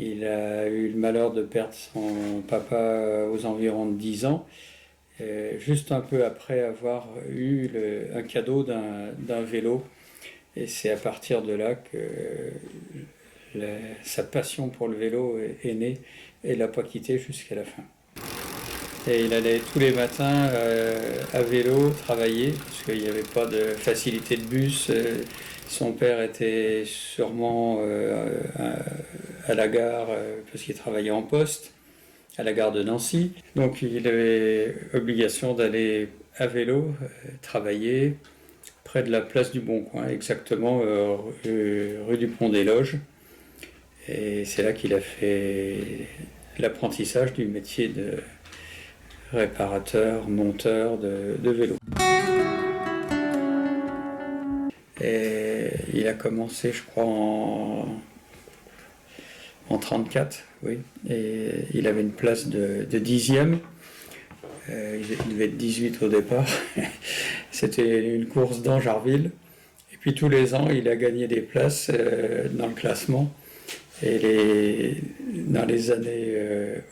Il a eu le malheur de perdre son papa aux environs de 10 ans, juste un peu après avoir eu un cadeau d'un vélo. Et c'est à partir de là que sa passion pour le vélo est née et l'a pas quitté jusqu'à la fin. Et il allait tous les matins à vélo travailler, parce qu'il n'y avait pas de facilité de bus. Son père était sûrement à la gare, parce qu'il travaillait en poste, à la gare de Nancy. Donc il avait obligation d'aller à vélo travailler près de la place du Bon-Coin, exactement rue du Pont des Loges. Et c'est là qu'il a fait l'apprentissage du métier de réparateur, monteur de vélo. Et il a commencé, je crois, en 34, oui. Et il avait une place de 10e. Il devait être 18 au départ. C'était une course dans Jarville. Et puis tous les ans, il a gagné des places dans le classement. Et dans les années...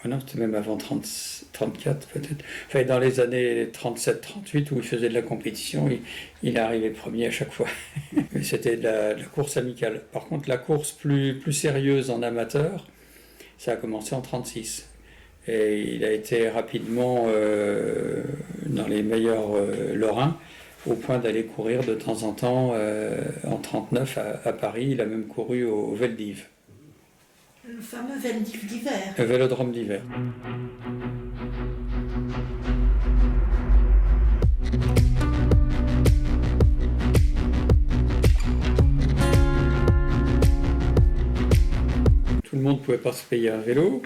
non, c'était même avant 34 peut-être. Enfin, dans les années 37-38 où il faisait de la compétition, il est arrivé premier à chaque fois. C'était de la course amicale. Par contre, la course plus sérieuse en amateur, ça a commencé en 36. Et il a été rapidement dans les meilleurs lorrains, au point d'aller courir de temps en temps en 39 à Paris. Il a même couru au Veldiv. Le fameux Veldiv d'hiver. Le vélodrome d'hiver. Tout le monde ne pouvait pas se payer un vélo,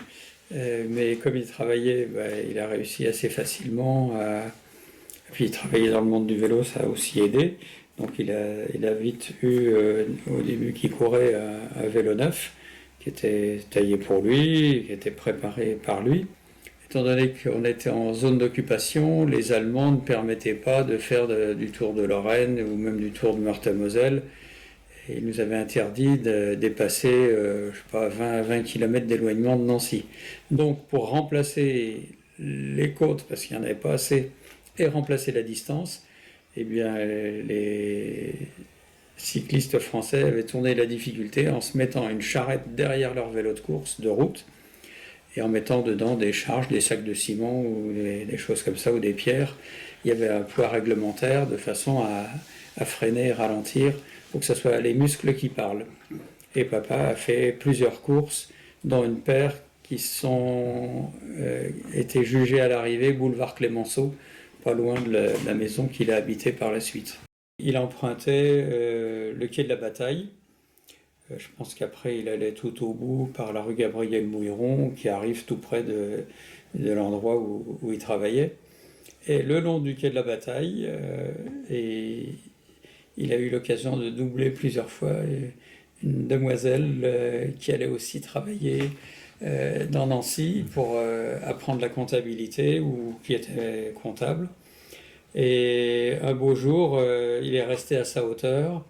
mais comme il travaillait, il a réussi assez facilement. Puis il travaillait dans le monde du vélo, ça a aussi aidé. Donc il a vite eu, au début qu'il courait, un vélo neuf, qui était taillé pour lui, qui était préparé par lui. Étant donné qu'on était en zone d'occupation, les Allemands ne permettaient pas de faire du Tour de Lorraine ou même du Tour de Meurthe-et-Moselle. Et ils nous avaient interdit de dépasser, 20 km d'éloignement de Nancy. Donc pour remplacer les côtes, parce qu'il n'y en avait pas assez, et remplacer la distance, eh bien les cyclistes français avaient tourné la difficulté en se mettant une charrette derrière leur vélo de course de route et en mettant dedans des charges, des sacs de ciment ou des choses comme ça, ou des pierres. Il y avait un poids réglementaire de façon à freiner et ralentir pour que ce soit les muscles qui parlent. Et papa a fait plusieurs courses, dont une paire qui étaient jugées à l'arrivée, boulevard Clémenceau, pas loin de la maison qu'il a habitée par la suite. Il empruntait le quai de la Bataille. Je pense qu'après, il allait tout au bout par la rue Gabriel-Mouilleron, qui arrive tout près de l'endroit où il travaillait. Et le long du quai de la Bataille, il a eu l'occasion de doubler plusieurs fois une demoiselle qui allait aussi travailler dans Nancy pour apprendre la comptabilité, ou qui était comptable. Et un beau jour, il est resté à sa hauteur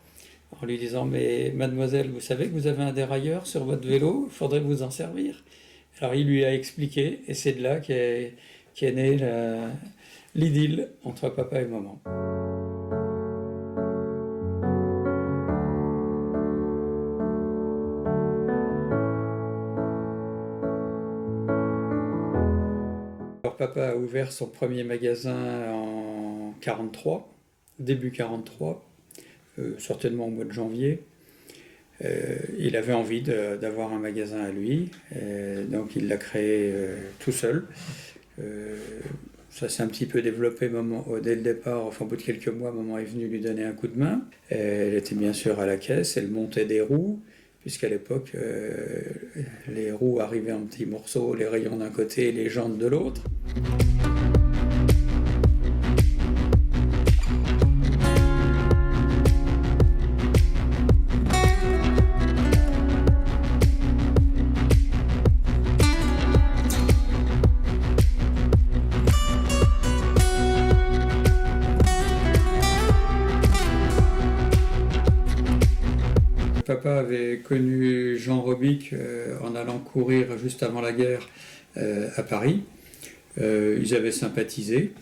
en lui disant « Mais mademoiselle, vous savez que vous avez un dérailleur sur votre vélo, il faudrait vous en servir ?» Alors il lui a expliqué, et c'est de là qu'est née l'idylle entre papa et maman. Alors papa a ouvert son premier magasin en 43, début 43, certainement au mois de janvier. Il avait envie d'avoir un magasin à lui, donc il l'a créé tout seul. Ça s'est un petit peu développé dès le départ. Enfin, au bout de quelques mois, maman est venue lui donner un coup de main. Elle était bien sûr à la caisse, elle montait des roues, puisqu'à l'époque, les roues arrivaient en petits morceaux, les rayons d'un côté, les jantes de l'autre. Papa avait connu Jean Robic en allant courir juste avant la guerre à Paris. Ils avaient sympathisé.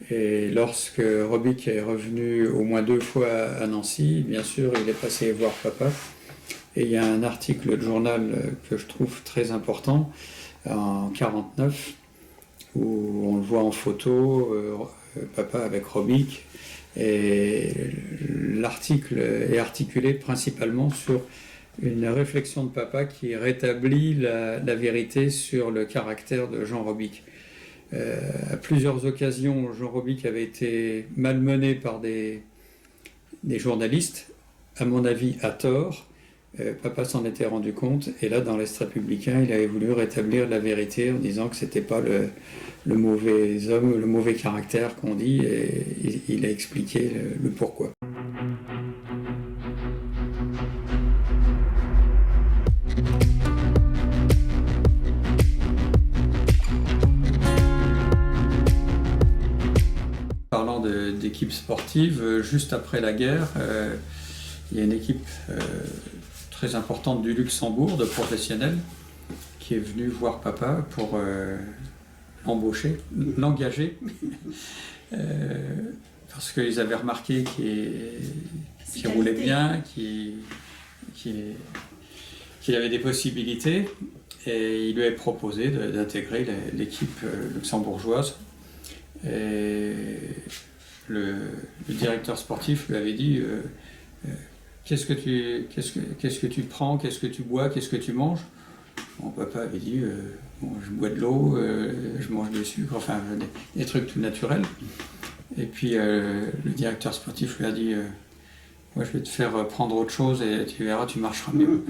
Et lorsque Robic est revenu au moins 2 fois à Nancy, bien sûr, il est passé voir Papa. Et il y a un article de journal que je trouve très important, en 1949, où on le voit en photo, Papa avec Robic. Et l'article est articulé principalement sur une réflexion de Papa qui rétablit la vérité sur le caractère de Jean Robic. À plusieurs occasions, Jean Robic avait été malmené par des journalistes, à mon avis à tort. Papa s'en était rendu compte, et là, dans l'Est républicain, il avait voulu rétablir la vérité en disant que c'était pas le mauvais homme, le mauvais caractère qu'on dit, et il a expliqué le pourquoi. Parlant d'équipe sportive, juste après la guerre, il y a une équipe très importante du Luxembourg, de professionnels, qui est venue voir Papa pour l'engager, parce qu'ils avaient remarqué qu'il roulait bien, qu'il avait des possibilités, et il lui avait proposé d'intégrer l'équipe luxembourgeoise. Et le directeur sportif lui avait dit qu'est-ce que tu prends, qu'est-ce que tu bois, qu'est-ce que tu manges? Mon papa avait dit bon, je bois de l'eau, je mange du sucre, enfin des trucs tout naturels. Et puis le directeur sportif lui a dit moi je vais te faire prendre autre chose et tu verras, tu marcheras mieux.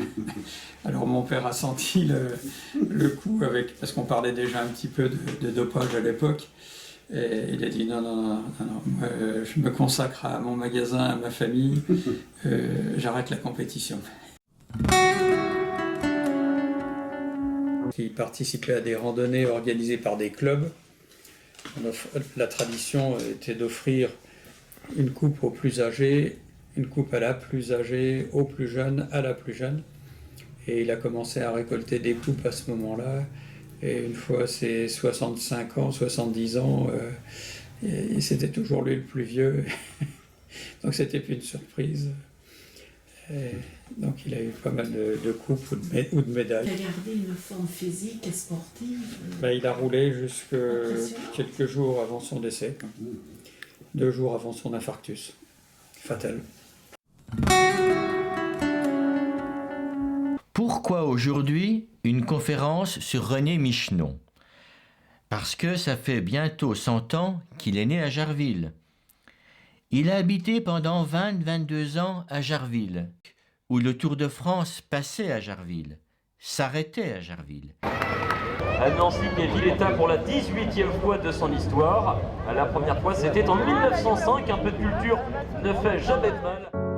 Alors mon père a senti le coup, parce qu'on parlait déjà un petit peu de dopage à l'époque. Et il a dit non, moi, je me consacre à mon magasin, à ma famille, j'arrête la compétition. Il participait à des randonnées organisées par des clubs. La tradition était d'offrir une coupe aux plus âgés, une coupe à la plus âgée, aux plus jeunes, à la plus jeune. Et il a commencé à récolter des coupes à ce moment-là. Et une fois ses 65 ans, 70 ans, et c'était toujours lui le plus vieux. Donc c'était plus une surprise. Et donc il a eu pas mal de coupes ou de médailles. Il a gardé une forme physique et sportive. Il a roulé jusque quelques jours avant son décès. 2 jours avant son infarctus fatal. Pourquoi aujourd'hui une conférence sur René Michenon? Parce que ça fait bientôt 100 ans qu'il est né à Jarville. Il a habité pendant 22 ans à Jarville, où le Tour de France passait à Jarville, s'arrêtait à Jarville. À Nancy, qui est ville-État pour la 18e fois de son histoire. La première fois, c'était en 1905. Un peu de culture ne fait jamais de mal.